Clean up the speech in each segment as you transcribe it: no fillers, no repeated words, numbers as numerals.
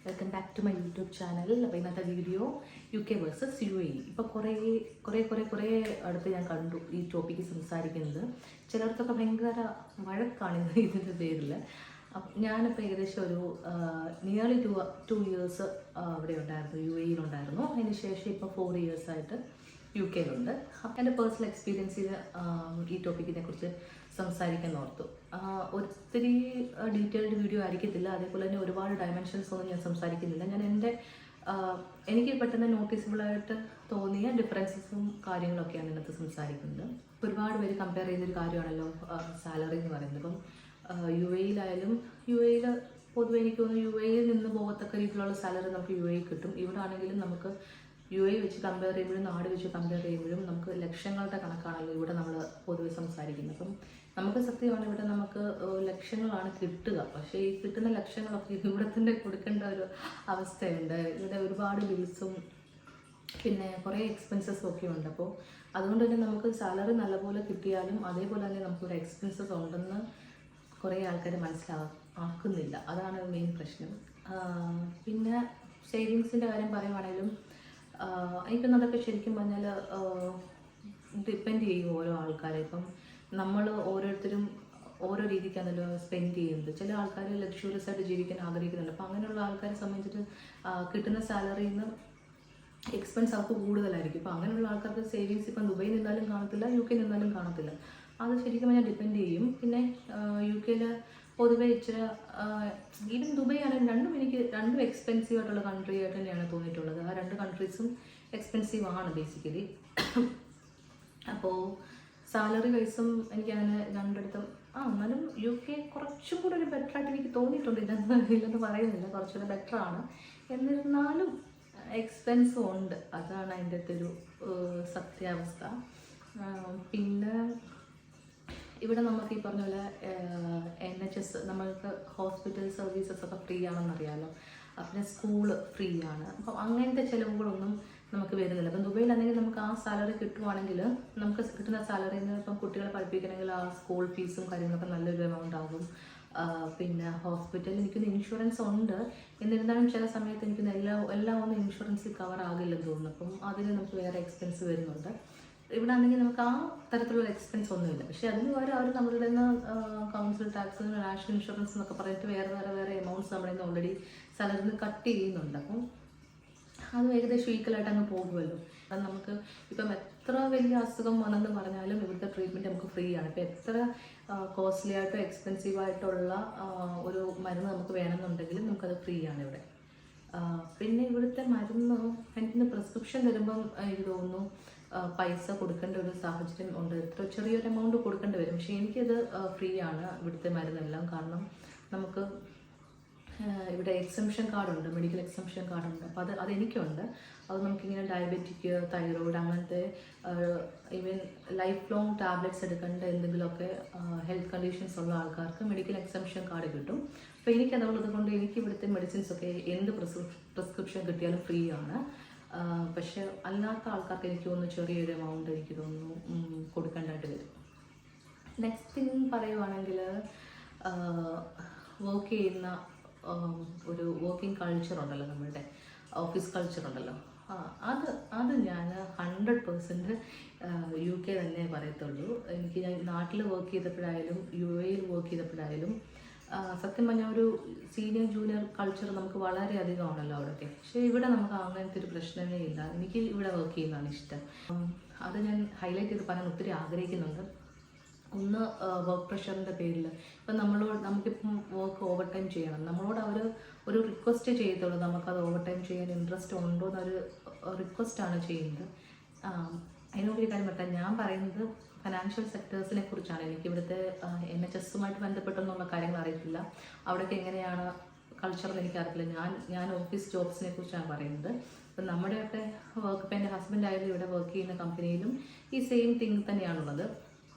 Welcome back to my YouTube channel. അപ്പോൾ ഇന്നത്തെ video UK versus UAE. ഇപ്പോൾ കുറേ അടുത്ത് ഞാൻ കണ്ടു ഈ ടോപ്പിക്ക് സംസാരിക്കുന്നത്. ചിലർക്കൊക്കെ ഭയങ്കര വഴക്കാണ് ഇതിൻ്റെ പേരിൽ. ഞാനിപ്പോൾ ഏകദേശം ഒരു നിയർലി 2 ഇയേഴ്സ് അവിടെ ഉണ്ടായിരുന്നു, UAE-ലുണ്ടായിരുന്നു. അതിന് ശേഷം ഇപ്പോൾ 4 ഇയേഴ്സായിട്ട് UK-ലുണ്ട്. അപ്പം എൻ്റെ പേഴ്സണൽ എക്സ്പീരിയൻസിൽ ഈ ടോപ്പിക്കിനെ കുറിച്ച് സംസാരിക്കാൻ ഓർത്തു. ഒത്തിരി ഡീറ്റെയിൽഡ് വീഡിയോ ആയിരിക്കത്തില്ല, അതേപോലെ തന്നെ ഒരുപാട് ഡയമെൻഷൻസ് ഒന്നും ഞാൻ സംസാരിക്കുന്നില്ല. ഞാൻ എനിക്ക് പെട്ടെന്ന് നോട്ടീസബിളായിട്ട് തോന്നിയ ഡിഫറൻസസും കാര്യങ്ങളൊക്കെയാണ് ഇന്നത്തെ സംസാരിക്കുന്നത്. ഒരുപാട് പേര് കമ്പയർ ചെയ്യുന്നൊരു കാര്യമാണല്ലോ സാലറി എന്ന് പറയുന്നത്. ഇപ്പം UAE-ൽ പൊതുവെ എനിക്ക് തോന്നുന്നു UAE-ൽ നിന്ന് പോകത്തക്ക രീതിയിലുള്ള സാലറി നമുക്ക് UAE കിട്ടും. ഇവിടെ ആണെങ്കിലും നമുക്ക് UAE വെച്ച് കമ്പയർ ചെയ്യുമ്പോഴും നാട് വെച്ച് കമ്പയർ ചെയ്യുമ്പോഴും നമുക്ക് ലക്ഷങ്ങളുടെ കണക്കാണല്ലോ ഇവിടെ നമ്മൾ പൊതുവെ സംസാരിക്കുന്നത്. അപ്പം നമുക്ക് സത്യമാണ് ഇവിടെ നമുക്ക് ലക്ഷങ്ങളാണ് കിട്ടുക. പക്ഷേ ഈ കിട്ടുന്ന ലക്ഷങ്ങളൊക്കെ ഇവിടെ തന്നെ കൊടുക്കേണ്ട ഒരു അവസ്ഥയുണ്ട്. ഇവിടെ ഒരുപാട് ബിൽസും പിന്നെ കുറേ എക്സ്പെൻസസും ഒക്കെ ഉണ്ട്. അപ്പോൾ അതുകൊണ്ട് തന്നെ നമുക്ക് സാലറി നല്ലപോലെ കിട്ടിയാലും അതേപോലെ തന്നെ നമുക്കിവിടെ എക്സ്പെൻസസ് ഉണ്ടെന്ന് കുറേ ആൾക്കാർ മനസ്സിലാക്കുന്നില്ല. അതാണ് മെയിൻ പ്രശ്നം. പിന്നെ സേവിങ്സിൻ്റെ കാര്യം പറയുവാണെങ്കിലും എനിക്കൊന്നും അതൊക്കെ ശരിക്കും പറഞ്ഞാൽ ഡിപ്പെൻഡ് ചെയ്യും ഓരോ ആൾക്കാരെ. ഇപ്പം നമ്മൾ ഓരോരുത്തരും ഓരോ രീതിക്കാണല്ലോ സ്പെൻഡ് ചെയ്യുന്നത്. ചില ആൾക്കാർ ലക്ഷൂറിയസ് ആയിട്ട് ജീവിക്കാൻ ആഗ്രഹിക്കുന്നുണ്ട്. അപ്പം അങ്ങനെയുള്ള ആൾക്കാരെ സംബന്ധിച്ചിട്ട് കിട്ടുന്ന സാലറിയിൽ നിന്ന് എക്സ്പെൻസ് അവർക്ക് കൂടുതലായിരിക്കും. അപ്പോൾ അങ്ങനെയുള്ള ആൾക്കാർക്ക് സേവിങ്സ് ഇപ്പം ദുബൈയിൽ നിന്നാലും കാണത്തില്ല, UK നിന്നാലും കാണത്തില്ല. അത് ശരിക്കും പറഞ്ഞാൽ ഡിപ്പെൻഡ് ചെയ്യും. പിന്നെ UK-ൽ പൊതുവെ ഇച്ചിരി ഈവൻ ദുബൈ ആണെങ്കിൽ എനിക്ക് രണ്ടും എക്സ്പെൻസീവ് ആയിട്ടുള്ള കൺട്രി ആയിട്ട് തന്നെയാണ് തോന്നിയിട്ടുള്ളത്. ആ 2 കൺട്രീസും എക്സ്പെൻസീവ് ആണ് ബേസിക്കലി. അപ്പോൾ സാലറി വൈസും എനിക്കങ്ങനെ രണ്ടിടത്തും എന്നാലും UK കുറച്ചും കൂടെ ഒരു ബെറ്റർ ആയിട്ട് എനിക്ക് തോന്നിയിട്ടുണ്ട്. ഇല്ലെന്ന് പറയുന്നില്ല, കുറച്ചുകൂടെ ബെറ്റർ ആണ്. എന്നിരുന്നാലും എക്സ്പെൻസും ഉണ്ട്. അതാണ് അതിൻ്റെ ഒരു സത്യാവസ്ഥ. പിന്നെ ഇവിടെ നമുക്ക് ഈ പറഞ്ഞ പോലെ NHS നമ്മൾക്ക് ഹോസ്പിറ്റൽ സർവീസസ് ഒക്കെ ഫ്രീ ആണെന്നറിയാമല്ലോ. പിന്നെ സ്കൂള് ഫ്രീ ആണ്. അപ്പം അങ്ങനത്തെ ചിലവുകളൊന്നും നമുക്ക് വരുന്നില്ല. അപ്പം ദുബൈയിലാണെങ്കിൽ നമുക്ക് ആ സാലറി കിട്ടുവാണെങ്കിൽ നമുക്ക് കിട്ടുന്ന സാലറിയിൽ നിന്ന് ഇപ്പം കുട്ടികളെ പഠിപ്പിക്കണമെങ്കിൽ ആ സ്കൂൾ ഫീസും കാര്യങ്ങളൊക്കെ നല്ലൊരു എമൗണ്ട് ആകും. പിന്നെ ഹോസ്പിറ്റലിൽ എനിക്കൊന്ന് ഇൻഷുറൻസ് ഉണ്ട്. എന്നിരുന്നാലും ചില സമയത്ത് എനിക്കൊന്ന് എല്ലാം ഒന്നും ഇൻഷുറൻസിൽ കവർ ആകില്ലെന്ന് തോന്നുന്നു. അപ്പം അതിന് നമുക്ക് വേറെ എക്സ്പെൻസ് വരുന്നുണ്ട്. ഇവിടെ ആണെങ്കിൽ നമുക്ക് ആ തരത്തിലുള്ള എക്സ്പെൻസ് ഒന്നുമില്ല. പക്ഷേ അതിന് പകരം അവർ നമ്മളുടെ നിന്ന് കൗൺസിൽ ടാക്സ്, നാഷണൽ ഇൻഷുറൻസ് എന്നൊക്കെ പറഞ്ഞിട്ട് വേറെ എമൗണ്ട്സ് നമ്മുടെ നിന്ന് ഓൾറെഡി സാലറിയിൽ നിന്ന് കട്ട് ചെയ്യുന്നുണ്ട്. അപ്പം അത് ഏകദേശം ഈക്വലായിട്ട് അങ്ങ് പോകുമല്ലോ. അത് നമുക്ക് ഇപ്പം എത്ര വലിയ അസുഖം വന്നെന്ന് പറഞ്ഞാലും ഇവിടുത്തെ ട്രീറ്റ്മെൻറ്റ് നമുക്ക് ഫ്രീ ആണ്. ഇപ്പം എത്ര കോസ്റ്റ്ലി ആയിട്ടോ എക്സ്പെൻസീവായിട്ടുള്ള ഒരു മരുന്ന് നമുക്ക് വേണമെന്നുണ്ടെങ്കിലും നമുക്കത് ഫ്രീ ആണ് ഇവിടെ. പിന്നെ ഇവിടുത്തെ മരുന്ന് എനിക്കിന്ന് പ്രിസ്ക്രിപ്ഷൻ തരുമ്പം എനിക്ക് തോന്നുന്നു പൈസ കൊടുക്കേണ്ട ഒരു സാഹചര്യം ഉണ്ട്. എത്ര ചെറിയൊരു എമൗണ്ട് കൊടുക്കേണ്ടി വരും. പക്ഷേ എനിക്കത് ഫ്രീ ആണ് ഇവിടുത്തെ മരുന്നെല്ലാം. കാരണം നമുക്ക് ഇവിടെ എക്സംഷൻ കാർഡുണ്ട്, മെഡിക്കൽ എക്സംഷൻ കാർഡുണ്ട്. അപ്പോൾ അതെനിക്കുണ്ട്. അത് നമുക്കിങ്ങനെ ഡയബറ്റിക്, തൈറോയ്ഡ് അങ്ങനത്തെ ഈവൻ ലൈഫ് ലോങ് ടാബ്ലറ്റ്സ് എടുക്കേണ്ട എന്തെങ്കിലുമൊക്കെ ഹെൽത്ത് കണ്ടീഷൻസ് ഉള്ള ആൾക്കാർക്ക് മെഡിക്കൽ എക്സംഷൻ കാർഡ് കിട്ടും. അപ്പോൾ എനിക്കതുള്ളത് കൊണ്ട് എനിക്ക് ഇവിടുത്തെ മെഡിസിൻസൊക്കെ എന്ത് പ്രിസ്ക്രിപ്ഷൻ കിട്ടിയാലും ഫ്രീ ആണ്. പക്ഷെ അല്ലാത്ത ആൾക്കാർക്ക് എനിക്ക് തോന്നുന്നു ചെറിയൊരു എമൗണ്ട് എനിക്ക് തോന്നുന്നു കൊടുക്കേണ്ടതായിട്ട് വരും. നെക്സ്റ്റ് തിങ് പറയുവാണെങ്കിൽ വർക്ക് ചെയ്യുന്ന ഒരു വർക്കിംഗ് കൾച്ചർ ഉണ്ടല്ലോ, നമ്മളുടെ ഓഫീസ് കൾച്ചർ ഉണ്ടല്ലോ, അത് ഞാൻ 100% UK തന്നെ പറയത്തുള്ളൂ. ഞാൻ നാട്ടിൽ വർക്ക് ചെയ്തപ്പോഴായാലും UAE-ൽ വർക്ക് ചെയ്തപ്പോഴായാലും സത്യം പറഞ്ഞാൽ ഒരു സീനിയർ ജൂനിയർ കൾച്ചർ നമുക്ക് വളരെയധികമാണല്ലോ അവിടെയൊക്കെ. പക്ഷേ ഇവിടെ നമുക്ക് അങ്ങനത്തെ ഒരു പ്രശ്നമേ ഇല്ല. എനിക്ക് ഇവിടെ വർക്ക് ചെയ്യുന്നതാണ് ഇഷ്ടം. അത് ഞാൻ ഹൈലൈറ്റ് ചെയ്ത് പറയാൻ ഒത്തിരി ആഗ്രഹിക്കുന്നുണ്ട്. ഒന്ന് വർക്ക് പ്രഷറിൻ്റെ പേരിൽ ഇപ്പം നമുക്കിപ്പം വർക്ക് ഓവർ ടൈം ചെയ്യണം, നമ്മളോട് അവർ ഒരു റിക്വസ്റ്റ് ചെയ്യത്തുള്ളൂ. നമുക്കത് ഓവർ ടൈം ചെയ്യാൻ ഇൻട്രസ്റ്റ് ഉണ്ടോ എന്നൊരു റിക്വസ്റ്റാണ് ചെയ്യുന്നത്. അതിനോട് ഒരു കാര്യം പറയാം, ഞാൻ പറയുന്നത് ഫിനാൻഷ്യൽ സെക്ടേഴ്സിനെ കുറിച്ചാണ്. എനിക്ക് ഇവിടുത്തെ NHS-ഉമായിട്ട് ബന്ധപ്പെട്ടെന്നുള്ള കാര്യങ്ങൾ അറിയത്തില്ല. അവിടെയൊക്കെ എങ്ങനെയാണ് കൾച്ചർ എന്ന് എനിക്കറിയില്ല. ഞാൻ ഓഫീസ് ജോബ്സിനെ കുറിച്ചാണ് പറയുന്നത്. അപ്പം നമ്മുടെയൊക്കെ വർക്ക്, ഇപ്പം എൻ്റെ ഹസ്ബൻഡ് ആയാലും ഇവിടെ വർക്ക് ചെയ്യുന്ന കമ്പനിയിലും ഈ സെയിം തിങ് തന്നെയാണുള്ളത്.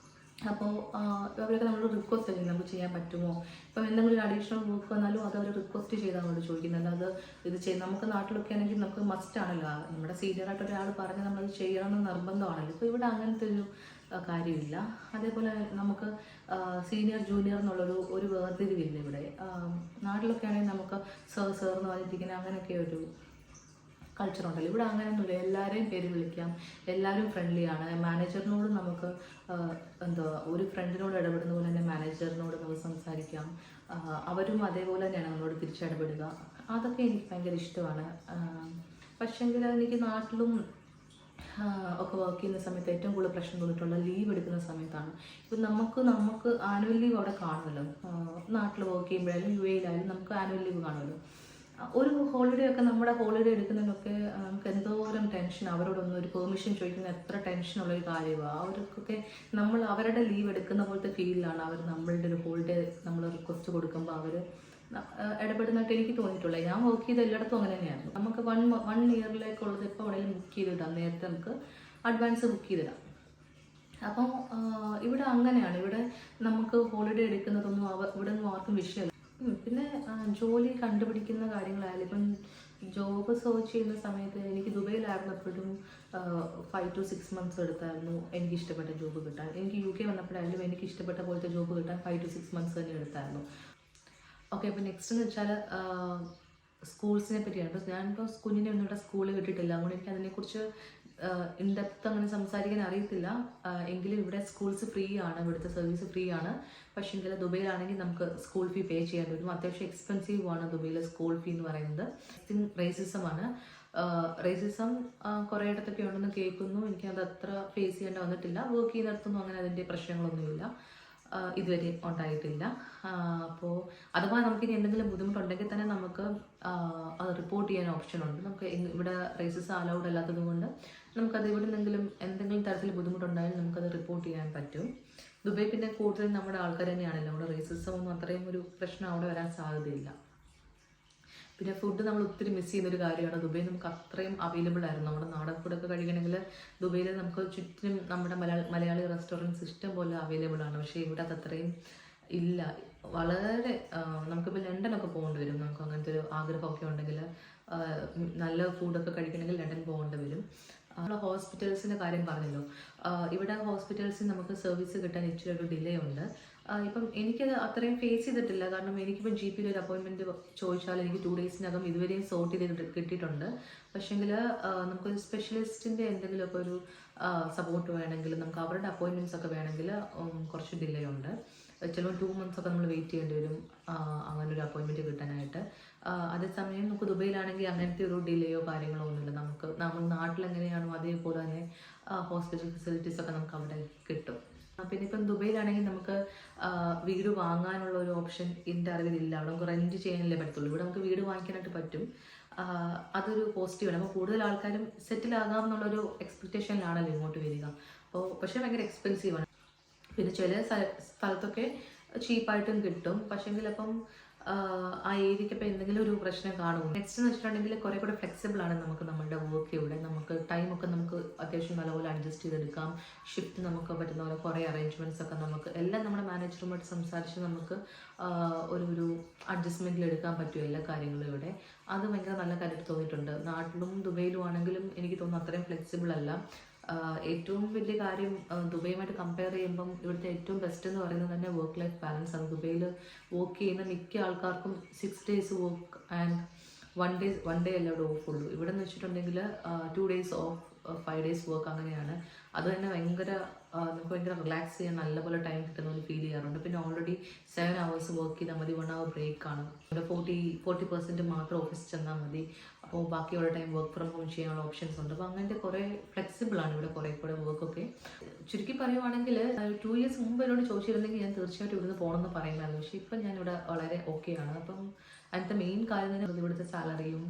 അപ്പോൾ അവരൊക്കെ നമ്മളോട് റിക്വസ്റ്റ് ചെയ്യും, നമുക്ക് ചെയ്യാൻ പറ്റുമോ. ഇപ്പം എന്തെങ്കിലും ഒരു അഡീഷണൽ വർക്ക് വന്നാലും അത് അവർ റിക്വസ്റ്റ് ചെയ്ത് നമ്മളോട് ചോദിക്കുന്നത്. അത് ഇത് ചെയ്യും. നമുക്ക് നാട്ടിലൊക്കെ ആണെങ്കിൽ നമുക്ക് മസ്റ്റ് ആണല്ലോ, നമ്മുടെ സീനിയറായിട്ട് ഒരാൾ പറഞ്ഞ് നമ്മളത് ചെയ്യണമെന്ന് നിർബന്ധമാണല്ലോ. ഇപ്പോൾ ഇവിടെ അങ്ങനത്തെ ഒരു കാര്യമില്ല. അതേപോലെ നമുക്ക് സീനിയർ ജൂനിയർ എന്നുള്ളൊരു വേർതിരിവില്ല ഇവിടെ. നാട്ടിലൊക്കെ ആണെങ്കിൽ നമുക്ക് സർ എന്ന് പറഞ്ഞിരിക്കുന്ന അങ്ങനെയൊക്കെ ഒരു കൾച്ചറുണ്ടല്ലോ. ഇവിടെ അങ്ങനെയൊന്നുമില്ല. എല്ലാവരെയും പേര് വിളിക്കാം, എല്ലാവരും ഫ്രണ്ട്ലിയാണ്. മാനേജറിനോട് നമുക്ക് എന്താ ഒരു ഫ്രണ്ടിനോട് ഇടപെടുന്ന പോലെ തന്നെ മാനേജറിനോട് നമുക്ക് സംസാരിക്കാം. അവരും അതേപോലെ തന്നെയാണ് നമ്മളോട് തിരിച്ചിടപെടുക. അതൊക്കെ എനിക്ക് ഭയങ്കര ഇഷ്ടമാണ്. പക്ഷേങ്കിൽ എനിക്ക് നാട്ടിലും ഒക്കെ വർക്ക് ചെയ്യുന്ന സമയത്ത് ഏറ്റവും കൂടുതൽ പ്രശ്നം തോന്നിയിട്ടുള്ള ലീവ് എടുക്കുന്ന സമയത്താണ്. ഇപ്പം നമുക്ക് ആനുവൽ ലീവ് അവിടെ കാണുമല്ലോ. നാട്ടിൽ വർക്ക് ചെയ്യുമ്പോഴായാലും UAE-യിലായാലും നമുക്ക് ആനുവൽ ലീവ് കാണുമല്ലോ. ഒരു ഹോളിഡേ ഒക്കെ നമ്മുടെ ഹോളിഡേ എടുക്കുന്നതിനൊക്കെ നമുക്ക് എന്തോരം ടെൻഷൻ. അവരോടൊന്നും ഒരു പെർമിഷൻ ചോദിക്കുന്നത് എത്ര ടെൻഷനുള്ളൊരു കാര്യമാണ്. അവർക്കൊക്കെ നമ്മൾ അവരുടെ ലീവ് എടുക്കുന്ന പോലത്തെ ഫീലിലാണ് അവർ നമ്മളുടെ ഒരു ഹോളിഡേ നമ്മൾ റിക്വസ്റ്റ് കൊടുക്കുമ്പോൾ അവർ ഇടപെടുന്നതായിട്ട് എനിക്ക് തോന്നിയിട്ടുള്ളത്. ഞാൻ വർക്ക് ചെയ്ത എല്ലായിടത്തും അങ്ങനെ തന്നെയായിരുന്നു. നമുക്ക് വൺ ഇയറിലേക്കുള്ളത് ഇപ്പോൾ എവിടെയെങ്കിലും ബുക്ക് ചെയ്തിടാം. നേരത്തെ നമുക്ക് അഡ്വാൻസ് ബുക്ക് ചെയ്തിടാം. അപ്പോൾ ഇവിടെ അങ്ങനെയാണ്. ഇവിടെ നമുക്ക് ഹോളിഡേ എടുക്കുന്നതൊന്നും ഇവിടെ ഒന്നും ആർക്കും വിഷയമല്ല. പിന്നെ ജോലി കണ്ടുപിടിക്കുന്ന കാര്യങ്ങളായാലും ഇപ്പം ജോബ് സെർച്ച് ചെയ്യുന്ന സമയത്ത് എനിക്ക് ദുബൈയിലായിരുന്നപ്പോഴും 5 to 6 months എടുത്തായിരുന്നു എനിക്ക് ഇഷ്ടപ്പെട്ട ജോബ് കിട്ടാൻ. എനിക്ക് UK വന്നപ്പോഴായാലും എനിക്ക് ഇഷ്ടപ്പെട്ട പോലത്തെ ജോബ് കിട്ടാൻ 5 to 6 months തന്നെ എടുത്തായിരുന്നു. ഓക്കെ, അപ്പോൾ നെക്സ്റ്റ് എന്ന് വെച്ചാൽ സ്കൂൾസിനെ പറ്റിയാണ്. അപ്പോൾ ഞാനിപ്പോൾ കുഞ്ഞിനെ ഒന്നും ഇവിടെ സ്കൂളിൽ വിട്ടിട്ടില്ല. അതുകൊണ്ട് എനിക്ക് അതിനെക്കുറിച്ച് ഇൻഡെപ്ത് അങ്ങനെ സംസാരിക്കാൻ അറിയത്തില്ല. എങ്കിലും ഇവിടെ സ്കൂൾസ് ഫ്രീ ആണ്, ഇവിടുത്തെ സർവീസ് ഫ്രീ ആണ്. പക്ഷേ എങ്കിൽ ദുബൈയിലാണെങ്കിൽ നമുക്ക് സ്കൂൾ ഫീ പേ ചെയ്യേണ്ടി വരും. അത്യാവശ്യം എക്സ്പെൻസീവ് ആണ് ദുബൈയിലെ സ്കൂൾ ഫീ എന്ന് പറയുന്നത്. റേസിസമാണ്. റേസിസം കുറേ ഇടത്തൊക്കെ ഉണ്ടെന്ന് കേൾക്കുന്നു. എനിക്കത് അത്ര ഫേസ് ചെയ്യേണ്ടി വന്നിട്ടില്ല. വർക്ക് ചെയ്യുന്നിടത്തൊന്നും അങ്ങനെ അതിൻ്റെ പ്രശ്നങ്ങളൊന്നുമില്ല, ഇതുവരെ ഉണ്ടായിട്ടില്ല. അപ്പോൾ അഥവാ നമുക്കിനി എന്തെങ്കിലും ബുദ്ധിമുട്ടുണ്ടെങ്കിൽ തന്നെ നമുക്ക് അത് റിപ്പോർട്ട് ചെയ്യാൻ ഓപ്ഷൻ ഉണ്ട്. നമുക്ക് ഇവിടെ റേസിസം അലൗഡ് അല്ലാത്തത് കൊണ്ട് നമുക്കത് ഇവിടെ നിന്നെങ്കിലും എന്തെങ്കിലും തരത്തിൽ ബുദ്ധിമുട്ടുണ്ടായാലും നമുക്കത് റിപ്പോർട്ട് ചെയ്യാൻ പറ്റും. ദുബൈ പിന്നെ കൂടുതലും നമ്മുടെ ആൾക്കാർ തന്നെയാണല്ലോ. അവിടെ റേസിസം ഒന്നും അത്രയും ഒരു പ്രശ്നം അവിടെ വരാൻ സാധ്യതയില്ല. പിന്നെ ഫുഡ് നമ്മൾ ഒത്തിരി മിസ് ചെയ്യുന്നൊരു കാര്യമാണ്. ദുബൈ നമുക്ക് അത്രയും അവൈലബിൾ ആയിരുന്നു. നമ്മുടെ നാടൻ ഫുഡൊക്കെ കഴിക്കണമെങ്കിൽ ദുബൈയിൽ നമുക്ക് ചുറ്റിനും നമ്മുടെ മലയാളി റെസ്റ്റോറൻറ്റ്സ് ഇഷ്ടം പോലെ അവൈലബിൾ ആണ്. പക്ഷേ ഇവിടെ അത് അത്രയും ഇല്ല. വളരെ നമുക്കിപ്പോൾ ലണ്ടനൊക്കെ പോകേണ്ടി വരും. നമുക്ക് അങ്ങനത്തെ ഒരു ആഗ്രഹമൊക്കെ ഉണ്ടെങ്കിൽ നല്ല ഫുഡൊക്കെ കഴിക്കണമെങ്കിൽ ലണ്ടൻ പോകേണ്ടി വരും. നമ്മൾ ഹോസ്പിറ്റൽസിൻ്റെ കാര്യം പറഞ്ഞല്ലോ. ഇവിടെ ഹോസ്പിറ്റൽസിൽ നമുക്ക് സർവീസ് കിട്ടാൻ ഇച്ചിരി ഒരു ഡിലേ ഉണ്ട്. ഇപ്പം എനിക്കത് അത്രയും ഫേസ് ചെയ്തിട്ടില്ല. കാരണം എനിക്കിപ്പം GP ഒരു അപ്പോയിൻമെൻറ്റ് ചോദിച്ചാൽ എനിക്ക് 2 daysനകം ഇതുവരെയും സോർട്ട് ചെയ്ത് കിട്ടിയിട്ടുണ്ട്. പക്ഷേങ്കിൽ നമുക്കൊരു സ്പെഷ്യലിസ്റ്റിൻ്റെ എന്തെങ്കിലുമൊക്കെ ഒരു സപ്പോർട്ട് വേണമെങ്കിൽ നമുക്ക് അവരുടെ അപ്പോയിൻമെൻറ്റ്സ് ഒക്കെ വേണമെങ്കിൽ കുറച്ച് ഡിലേ ഉണ്ട്. ചിലപ്പോൾ 2 months ഒക്കെ നമ്മൾ വെയിറ്റ് ചെയ്യേണ്ടി വരും അങ്ങനെ ഒരു അപ്പോയിൻമെൻറ്റ് കിട്ടാനായിട്ട്. അതേസമയം നമുക്ക് ദുബൈയിലാണെങ്കിൽ അങ്ങനത്തെ ഒരു ഡിലേയോ കാര്യങ്ങളോ ഒന്നുമില്ല. നമ്മൾ നാട്ടിലെങ്ങനെയാണോ അതേപോലെ തന്നെ ഹോസ്പിറ്റൽ ഫെസിലിറ്റീസ് ഒക്കെ നമുക്ക് അവിടെ കിട്ടും. പിന്നെ ഇപ്പം ദുബൈയിലാണെങ്കിൽ നമുക്ക് വീട് വാങ്ങാനുള്ള ഒരു ഓപ്ഷൻ എൻ്റെ അറിവിലില്ല. അവിടെ നമുക്ക് റെൻറ്റ് ചെയ്യാനല്ലേ പറ്റത്തുള്ളൂ. ഇവിടെ നമുക്ക് വീട് വാങ്ങിക്കാനായിട്ട് പറ്റും. അതൊരു പോസിറ്റീവാണ്. അപ്പോൾ കൂടുതൽ ആൾക്കാരും സെറ്റിൽ ആകാം എന്നുള്ളൊരു എക്സ്പെക്റ്റേഷനിലാണല്ലോ ഇങ്ങോട്ട് വരിക. അപ്പോൾ പക്ഷേ ഭയങ്കര എക്സ്പെൻസീവാണ്. പിന്നെ ചില സ്ഥലത്തൊക്കെ ചീപ്പായിട്ടും കിട്ടും. പക്ഷേങ്കിൽ അപ്പം ആ ഏരിയയ്ക്ക് ഇപ്പോൾ എന്തെങ്കിലും ഒരു പ്രശ്നം കാണും. നെക്സ്റ്റ് എന്ന് വെച്ചിട്ടുണ്ടെങ്കിൽ കുറേ കൂടെ ഫ്ലെക്സിബിൾ ആണ് നമുക്ക് നമ്മളുടെ വർക്ക് ഇവിടെ. നമുക്ക് ടൈമൊക്കെ നമുക്ക് അത്യാവശ്യം നല്ലപോലെ അഡ്ജസ്റ്റ് ചെയ്തെടുക്കാം. ഷിഫ്റ്റ് നമുക്ക് പറ്റുന്ന പോലെ കുറേ അറേഞ്ച്മെൻറ്റ്സ് ഒക്കെ നമുക്ക് എല്ലാം നമ്മുടെ മാനേജറുമായിട്ട് സംസാരിച്ച് നമുക്ക് ഒരു അഡ്ജസ്റ്റ്മെൻറ്റിൽ എടുക്കാൻ പറ്റും എല്ലാ കാര്യങ്ങളും ഇവിടെ. അത് ഭയങ്കര നല്ല കാര്യമായിട്ട് തോന്നിയിട്ടുണ്ട്. നാട്ടിലും ദുബൈയിലും ആണെങ്കിലും എനിക്ക് തോന്നുന്നു അത്രയും ഫ്ലെക്സിബിൾ അല്ല. ഏറ്റവും വലിയ കാര്യം ദുബൈയുമായിട്ട് കമ്പയർ ചെയ്യുമ്പം ഇവിടുത്തെ ഏറ്റവും ബെസ്റ്റ് എന്ന് പറയുന്നത് തന്നെ വർക്ക് ലൈഫ് ബാലൻസ് ആണ്. ദുബൈയിൽ വർക്ക് ചെയ്യുന്ന മിക്ക ആൾക്കാർക്കും 6 days വർക്ക് ആൻഡ് 1 day അല്ല ഇവിടെ ഓഫുള്ളൂ. ഇവിടെ എന്ന് വെച്ചിട്ടുണ്ടെങ്കിൽ 2 days ഓഫ് 5 days വർക്ക് അങ്ങനെയാണ്. അത് തന്നെ നമുക്ക് ഭയങ്കര റിലാക്സ് ചെയ്യാൻ നല്ലപോലെ ടൈം കിട്ടുന്ന പോലെ ഫീൽ ചെയ്യാറുണ്ട്. പിന്നെ ഓൾറെഡി 7 hours വർക്ക് ചെയ്താൽ മതി, 1 hour ബ്രേക്കാണ്. ഇവിടെ 40% മാത്രം ഓഫീസിൽ ചെന്നാൽ മതി. അപ്പോൾ ബാക്കിയുള്ള ടൈം വർക്ക് ഫ്രം ഹോം ചെയ്യാനുള്ള ഓപ്ഷൻസ് ഉണ്ട്. അപ്പോൾ അങ്ങനത്തെ കുറേ ഫ്ലെക്സിബിളാണ് ഇവിടെ കുറേ കൂടെ വർക്കൊക്കെ. ചുരുക്കി പറയുവാണെങ്കിൽ 2 years മുമ്പ് എന്നോട് ചോദിച്ചിരുന്നെങ്കിൽ ഞാൻ തീർച്ചയായിട്ടും ഇവിടുന്ന് പോകണമെന്ന് പറയുമായിരുന്നു. പക്ഷേ ഇപ്പം ഞാനിവിടെ വളരെ ഓക്കെയാണ്. അപ്പം അതിൻ്റെ മെയിൻ കാര്യം തന്നെ ഇവിടുത്തെ സാലറിയും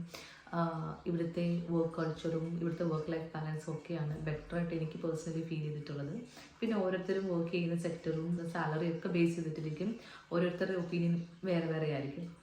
ഇവിടുത്തെ വർക്ക് കൾച്ചറും ഇവിടുത്തെ വർക്ക് ലൈഫ് ബാലൻസും ഒക്കെയാണ് ബെറ്ററായിട്ട് എനിക്ക് പേഴ്സണലി ഫീൽ ചെയ്തിട്ടുള്ളത്. പിന്നെ ഓരോരുത്തരും വർക്ക് ചെയ്യുന്ന സെക്ടറും സാലറിയും ഒക്കെ ബേസ് ചെയ്തിട്ടിരിക്കും. ഓരോരുത്തരുടെ ഒപ്പീനിയൻ വേറെ വേറെ ആയിരിക്കും.